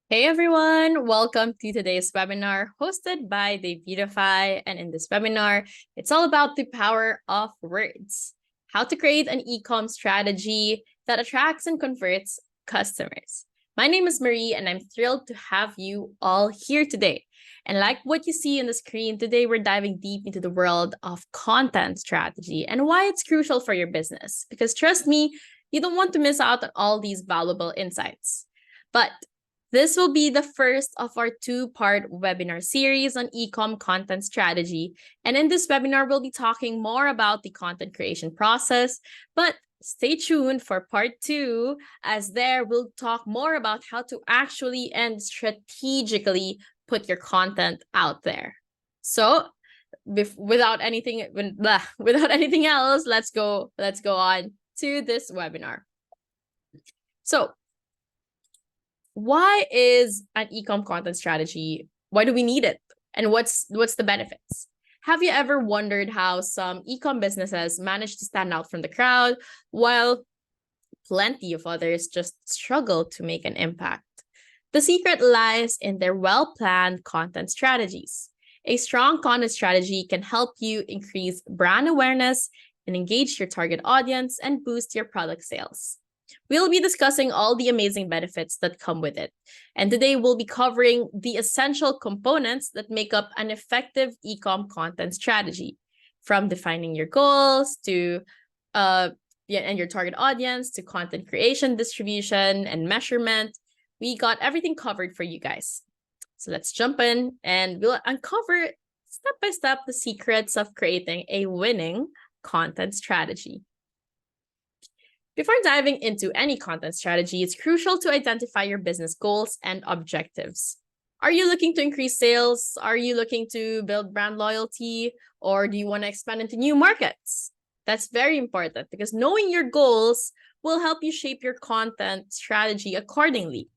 Hey everyone, welcome to today's webinar hosted by Debutify. And in this webinar, it's all about the power of words, how to create an e-com strategy that attracts and converts customers. My name is Marie, and I'm thrilled to have you all here today. And like what you see on the screen, today we're diving deep into the world of content strategy and why it's crucial for your business. Because trust me, you don't want to miss out on all these valuable insights. But this will be the first of our two-part webinar series on e-com content strategy. And in this webinar, we'll be talking more about the content creation process, but stay tuned for part two, as there we'll talk more about how to actually and strategically put your content out there. So without anything else, let's go on to this webinar. So why is an e-com content strategy? Why do we need it? And what's the benefits? Have you ever wondered how some e-com businesses manage to stand out from the crowd while plenty of others just struggle to make an impact? The secret lies in their well-planned content strategies. A strong content strategy can help you increase brand awareness and engage your target audience and boost your product sales. We'll be discussing all the amazing benefits that come with it. And today we'll be covering the essential components that make up an effective e-com content strategy, from defining your goals to and your target audience to content creation, distribution, and measurement. We got everything covered for you guys. So let's jump in and we'll uncover step by step the secrets of creating a winning content strategy. Before diving into any content strategy, it's crucial to identify your business goals and objectives. Are you looking to increase sales? Are you looking to build brand loyalty? Or do you want to expand into new markets? That's very important because knowing your goals will help you shape your content strategy accordingly,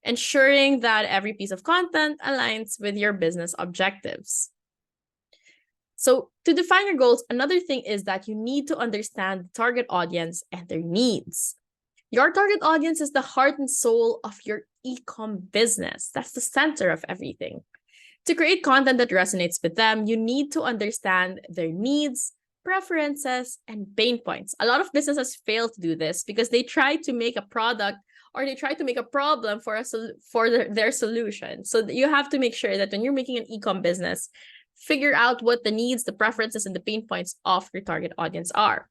ensuring that every piece of content aligns with your business objectives. So to define your goals, another thing is that you need to understand the target audience and their needs. Your target audience is the heart and soul of your e-com business. That's the center of everything. To create content that resonates with them, you need to understand their needs, preferences, and pain points. A lot of businesses fail to do this because they try to make a product or they try to make a problem for their solution. So you have to make sure that when you're making an e-com business, figure out what the needs, the preferences, and the pain points of your target audience are.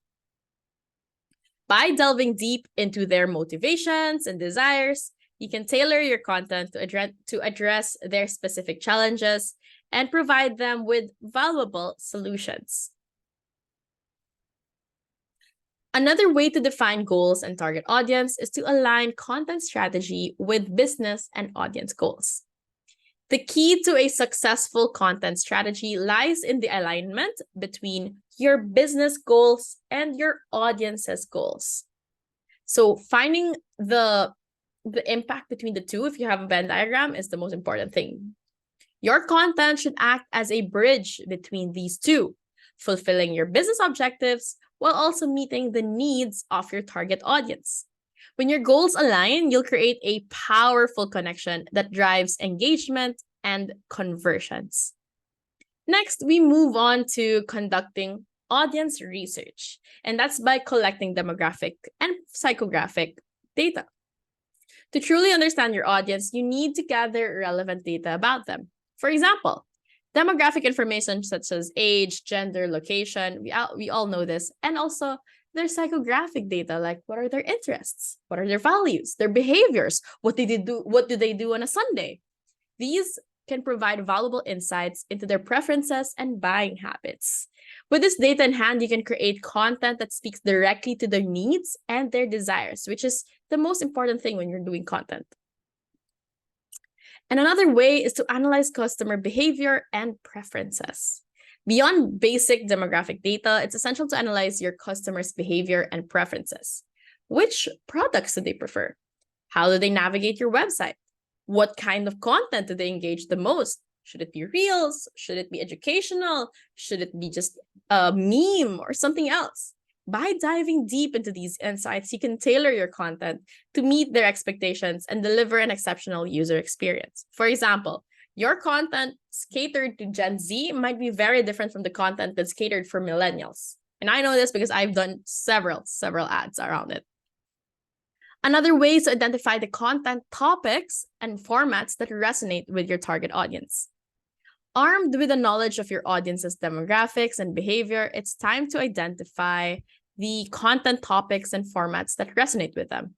By delving deep into their motivations and desires, you can tailor your content to address their specific challenges and provide them with valuable solutions. Another way to define goals and target audience is to align content strategy with business and audience goals. The key to a successful content strategy lies in the alignment between your business goals and your audience's goals. So finding the impact between the two, if you have a Venn diagram, is the most important thing. Your content should act as a bridge between these two, fulfilling your business objectives while also meeting the needs of your target audience. When your goals align, you'll create a powerful connection that drives engagement and conversions. Next, we move on to conducting audience research, and that's by collecting demographic and psychographic data. To truly understand your audience, you need to gather relevant data about them. For example, demographic information such as age, gender, location, we all know this, and also their psychographic data, like what are their interests, what are their values, their behaviors, what do they do on a Sunday. These can provide valuable insights into their preferences and buying habits. With this data in hand, you can create content that speaks directly to their needs and their desires, which is the most important thing when you're doing content. And another way is to analyze customer behavior and preferences. Beyond basic demographic data, it's essential to analyze your customers' behavior and preferences. Which products do they prefer? How do they navigate your website? What kind of content do they engage the most? Should it be reels? Should it be educational? Should it be just a meme or something else? By diving deep into these insights, you can tailor your content to meet their expectations and deliver an exceptional user experience. For example, your content catered to Gen Z might be very different from the content that's catered for millennials. And I know this because I've done several ads around it. Another way is to identify the content topics and formats that resonate with your target audience. Armed with the knowledge of your audience's demographics and behavior, it's time to identify the content topics and formats that resonate with them.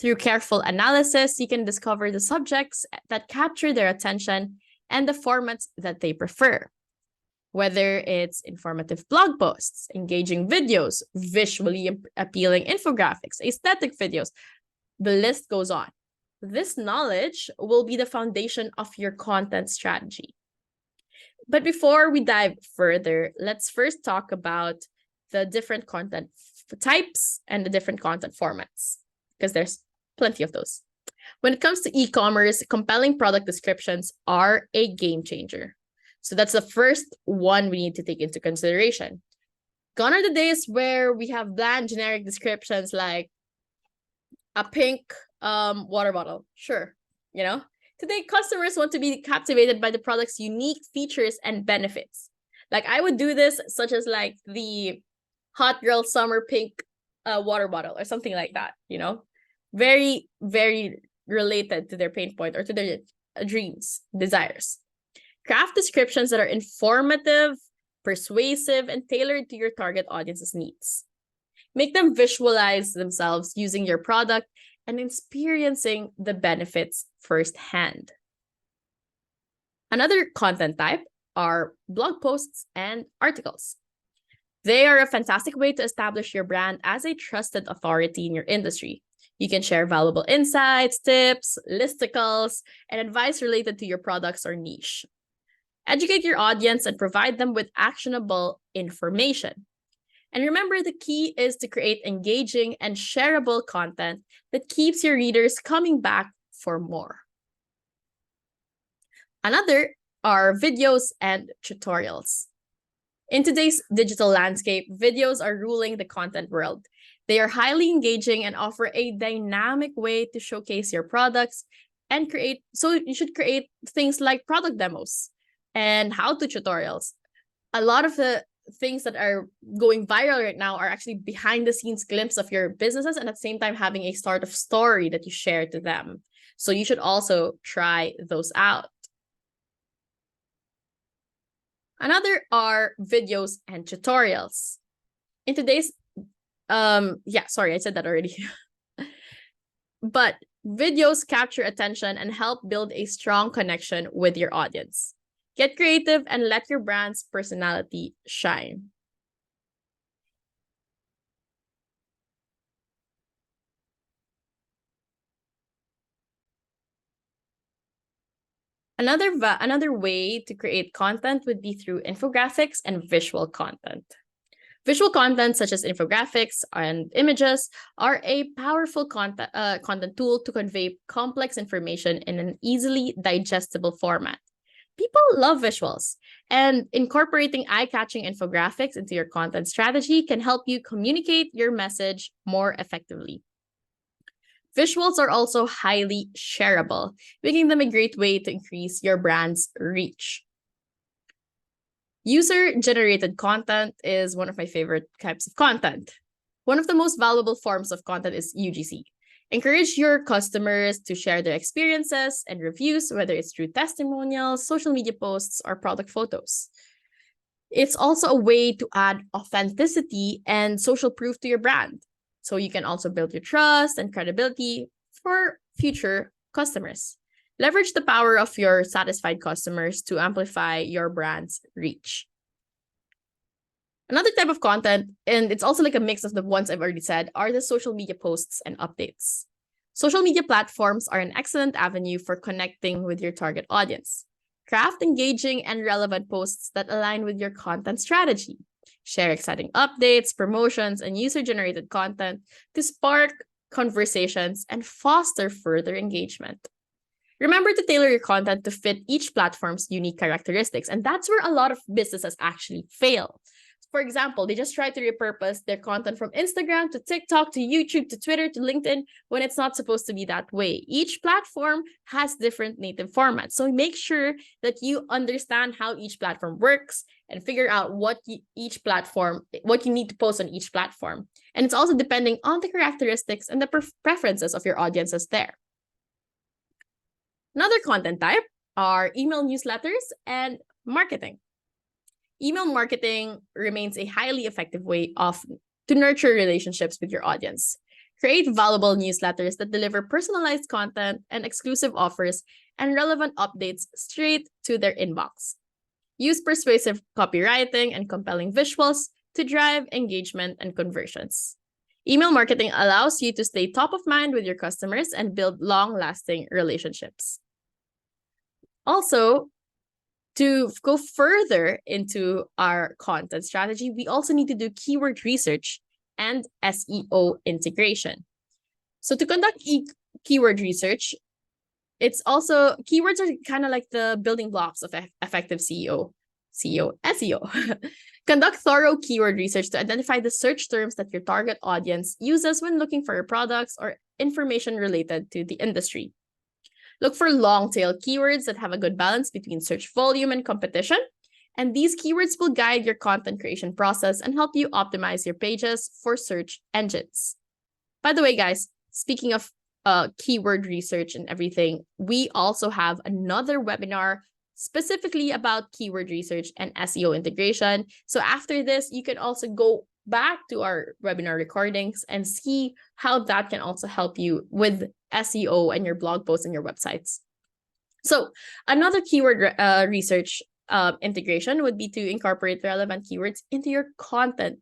Through careful analysis, you can discover the subjects that capture their attention and the formats that they prefer. Whether it's informative blog posts, engaging videos, visually appealing infographics, aesthetic videos, the list goes on. This knowledge will be the foundation of your content strategy. But before we dive further, let's first talk about the different content types and the different content formats, because there's plenty of those. When it comes to e-commerce, compelling product descriptions are a game changer. So that's the first one we need to take into consideration. Gone are the days where we have bland generic descriptions like a pink water bottle. Sure, you know? Today, customers want to be captivated by the product's unique features and benefits. Like I would do this, such as like the hot girl summer pink water bottle or something like that, you know? Very, very related to their pain point or to their dreams, desires. Craft descriptions that are informative, persuasive, and tailored to your target audience's needs. Make them visualize themselves using your product and experiencing the benefits firsthand. Another content type are blog posts and articles. They are a fantastic way to establish your brand as a trusted authority in your industry. You can share valuable insights, tips, listicles, and advice related to your products or niche. Educate your audience and provide them with actionable information. And remember, the key is to create engaging and shareable content that keeps your readers coming back for more. Another are videos and tutorials. In today's digital landscape, videos are ruling the content world. They are highly engaging and offer a dynamic way to showcase your products and create. So you should create things like product demos and how-to tutorials. A lot of the things that are going viral right now are actually behind the scenes glimpse of your businesses and at the same time having a sort of story that you share to them. So you should also try those out. Another are videos and tutorials. In today's, sorry, I said that already. But videos capture attention and help build a strong connection with your audience. Get creative and let your brand's personality shine. Another way to create content would be through infographics and visual content. Visual content such as infographics and images are a powerful content tool to convey complex information in an easily digestible format. People love visuals, and incorporating eye-catching infographics into your content strategy can help you communicate your message more effectively. Visuals are also highly shareable, making them a great way to increase your brand's reach. User-generated content is one of my favorite types of content. One of the most valuable forms of content is UGC. Encourage your customers to share their experiences and reviews, whether it's through testimonials, social media posts, or product photos. It's also a way to add authenticity and social proof to your brand. So you can also build your trust and credibility for future customers. Leverage the power of your satisfied customers to amplify your brand's reach. Another type of content, and it's also like a mix of the ones I've already said, are the social media posts and updates. Social media platforms are an excellent avenue for connecting with your target audience. Craft engaging and relevant posts that align with your content strategy. Share exciting updates, promotions, and user-generated content to spark conversations and foster further engagement. Remember to tailor your content to fit each platform's unique characteristics, and that's where a lot of businesses actually fail. For example, they just try to repurpose their content from Instagram to TikTok to YouTube to Twitter to LinkedIn when it's not supposed to be that way. Each platform has different native formats. So make sure that you understand how each platform works and figure out what you need to post on each platform. And it's also depending on the characteristics and the preferences of your audiences there. Another content type are email newsletters and marketing. Email marketing remains a highly effective way to nurture relationships with your audience. Create valuable newsletters that deliver personalized content and exclusive offers and relevant updates straight to their inbox. Use persuasive copywriting and compelling visuals to drive engagement and conversions. Email marketing allows you to stay top of mind with your customers and build long-lasting relationships. Also, to go further into our content strategy, we also need to do keyword research and SEO integration. So to conduct keyword research, keywords are kind of like the building blocks of effective SEO. Conduct thorough keyword research to identify the search terms that your target audience uses when looking for your products or information related to the industry. Look for long-tail keywords that have a good balance between search volume and competition. And these keywords will guide your content creation process and help you optimize your pages for search engines. By the way, guys, speaking of keyword research and everything, we also have another webinar specifically about keyword research and SEO integration. So after this, you can also go back to our webinar recordings and see how that can also help you with SEO and your blog posts and your websites. So another keyword research integration would be to incorporate relevant keywords into your content.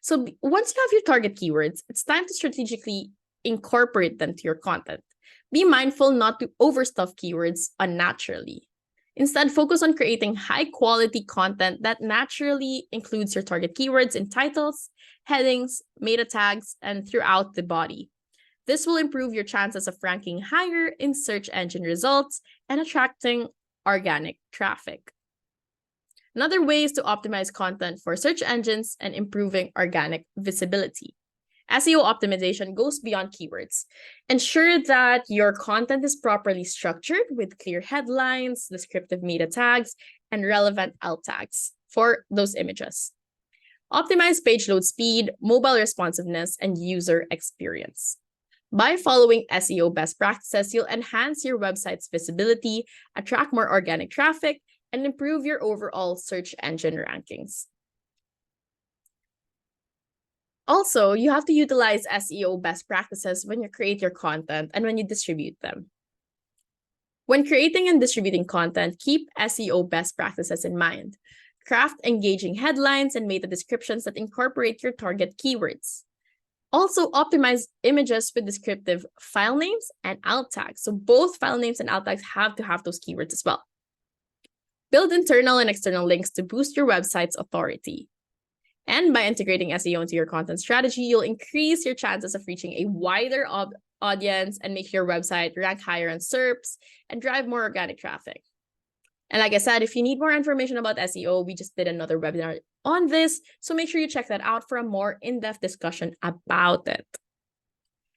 So once you have your target keywords, it's time to strategically incorporate them to your content. Be mindful not to overstuff keywords unnaturally. Instead, focus on creating high-quality content that naturally includes your target keywords in titles, headings, meta tags, and throughout the body. This will improve your chances of ranking higher in search engine results and attracting organic traffic. Another way is to optimize content for search engines and improving organic visibility. SEO optimization goes beyond keywords. Ensure that your content is properly structured with clear headlines, descriptive meta tags, and relevant alt tags for those images. Optimize page load speed, mobile responsiveness, and user experience. By following SEO best practices, you'll enhance your website's visibility, attract more organic traffic, and improve your overall search engine rankings. Also, you have to utilize SEO best practices when you create your content and when you distribute them. When creating and distributing content, keep SEO best practices in mind. Craft engaging headlines and meta descriptions that incorporate your target keywords. Also, optimize images with descriptive file names and alt tags. So both file names and alt tags have to have those keywords as well. Build internal and external links to boost your website's authority. And by integrating SEO into your content strategy, you'll increase your chances of reaching a wider audience and make your website rank higher on SERPs and drive more organic traffic. And like I said, if you need more information about SEO, we just did another webinar on this. So make sure you check that out for a more in-depth discussion about it.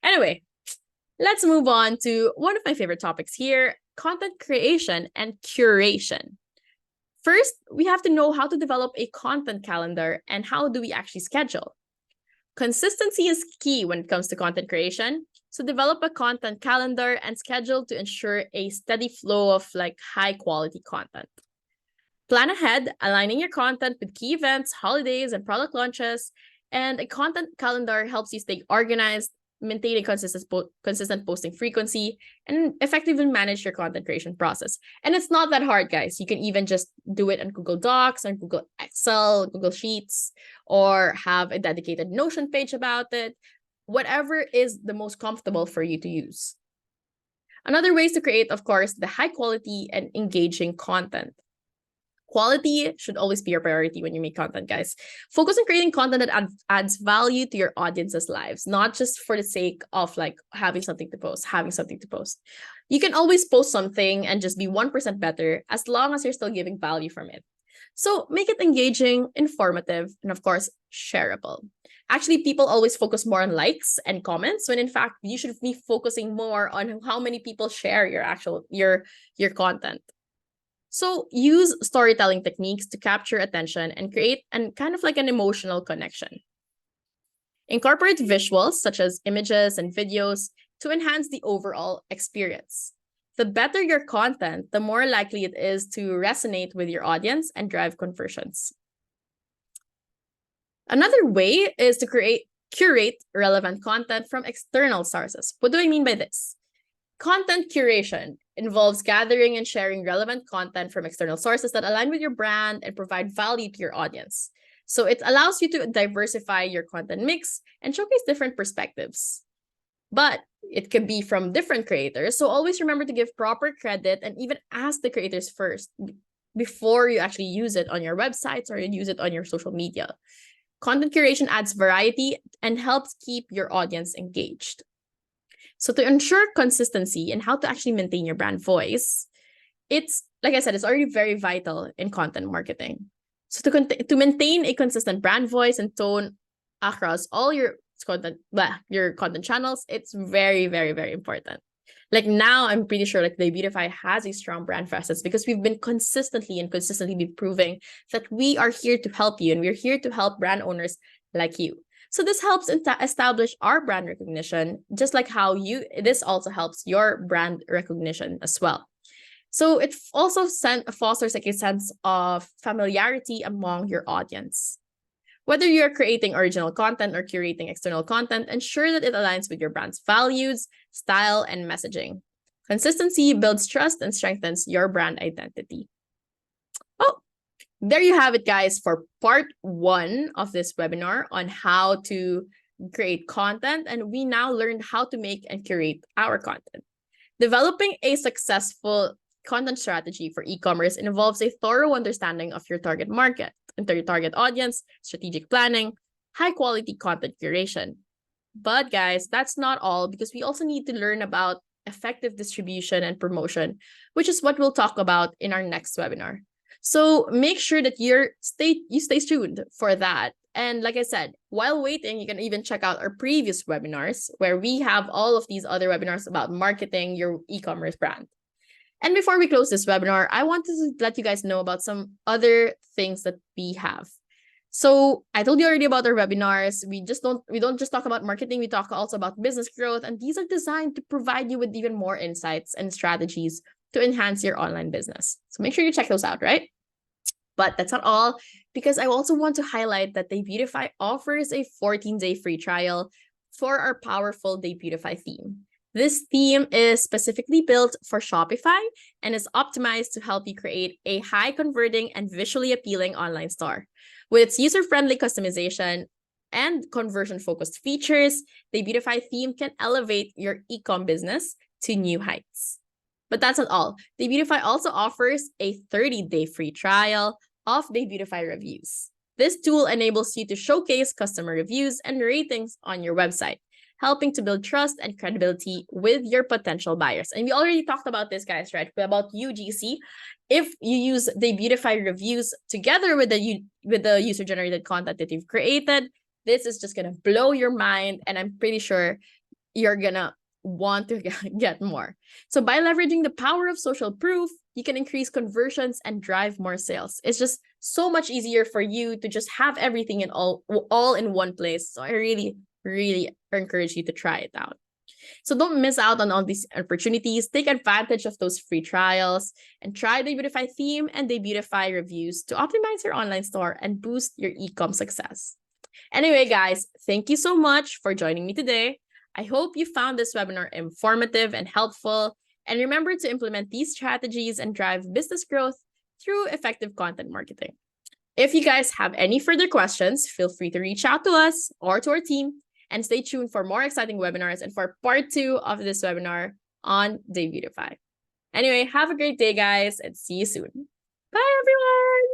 Anyway, let's move on to one of my favorite topics here, content creation and curation. First, we have to know how to develop a content calendar and how do we actually schedule. Consistency is key when it comes to content creation. So develop a content calendar and schedule to ensure a steady flow of high quality content. Plan ahead, aligning your content with key events, holidays, and product launches. And a content calendar helps you stay organized, maintain a consistent posting frequency, and effectively manage your content creation process. And it's not that hard, guys. You can even just do it on Google Docs, on Google Excel, Google Sheets, or have a dedicated Notion page about it. Whatever is the most comfortable for you to use. Another way is to create, of course, the high quality and engaging content. Quality should always be your priority when you make content, guys. Focus on creating content that adds value to your audience's lives, not just for the sake of having something to post. You can always post something and just be 1% better as long as you're still giving value from it. So make it engaging, informative, and of course, shareable. Actually, people always focus more on likes and comments when in fact you should be focusing more on how many people share your content. So use storytelling techniques to capture attention and create kind of like an emotional connection. Incorporate visuals such as images and videos to enhance the overall experience. The better your content, the more likely it is to resonate with your audience and drive conversions. Another way is to curate relevant content from external sources. What do I mean by this? Content curation involves gathering and sharing relevant content from external sources that align with your brand and provide value to your audience. So it allows you to diversify your content mix and showcase different perspectives. But it could be from different creators. So always remember to give proper credit and even ask the creators first before you actually use it on your websites or you use it on your social media. Content curation adds variety and helps keep your audience engaged. So to ensure consistency and how to actually maintain your brand voice, it's, like I said, it's already very vital in content marketing. So to maintain a consistent brand voice and tone across all your content channels, it's very, very, very important. Like now, I'm pretty sure like Debutify has a strong brand presence because we've been consistently be proving that we are here to help you and we're here to help brand owners like you. So this helps establish our brand recognition, just like how this also helps your brand recognition as well. So it also fosters like a sense of familiarity among your audience. Whether you're creating original content or curating external content, ensure that it aligns with your brand's values, style, and messaging. Consistency builds trust and strengthens your brand identity. Oh, there you have it, guys, for part 1 of this webinar on how to create content. And we now learned how to make and curate our content. Developing a successful content strategy for e-commerce involves a thorough understanding of your target market, your target audience, strategic planning, high-quality content curation. But guys, that's not all, because we also need to learn about effective distribution and promotion, which is what we'll talk about in our next webinar. So make sure that you stay tuned for that. And like I said, while waiting, you can even check out our previous webinars where we have all of these other webinars about marketing your e-commerce brand. And before we close this webinar, I want to let you guys know about some other things that we have. So I told you already about our webinars. We don't just talk about marketing, we talk also about business growth. And these are designed to provide you with even more insights and strategies to enhance your online business. So make sure you check those out, right? But that's not all, because I also want to highlight that Debutify offers a 14-day free trial for our powerful Debutify theme. This theme is specifically built for Shopify and is optimized to help you create a high-converting and visually appealing online store. With its user-friendly customization and conversion-focused features, the Debutify theme can elevate your e-com business to new heights. But that's not all. Debutify also offers a 30-day free trial of Debutify reviews. This tool enables you to showcase customer reviews and ratings on your website, helping to build trust and credibility with your potential buyers. And we already talked about this, guys, right? About UGC. If you use the Debutify reviews together with the user-generated content that you've created, this is just gonna blow your mind, and I'm pretty sure you're gonna want to get more. So by leveraging the power of social proof, you can increase conversions and drive more sales. It's just so much easier for you to just have everything in all in one place. So I really encourage you to try it out. So don't miss out on all these opportunities. Take advantage of those free trials and try the Debutify theme and the Debutify reviews to optimize your online store and boost your e-com success. Anyway, guys, thank you so much for joining me today. I hope you found this webinar informative and helpful. And remember to implement these strategies and drive business growth through effective content marketing. If you guys have any further questions, feel free to reach out to us or to our team, and stay tuned for more exciting webinars and for part 2 of this webinar on Debutify. Anyway, have a great day, guys, and see you soon. Bye, everyone.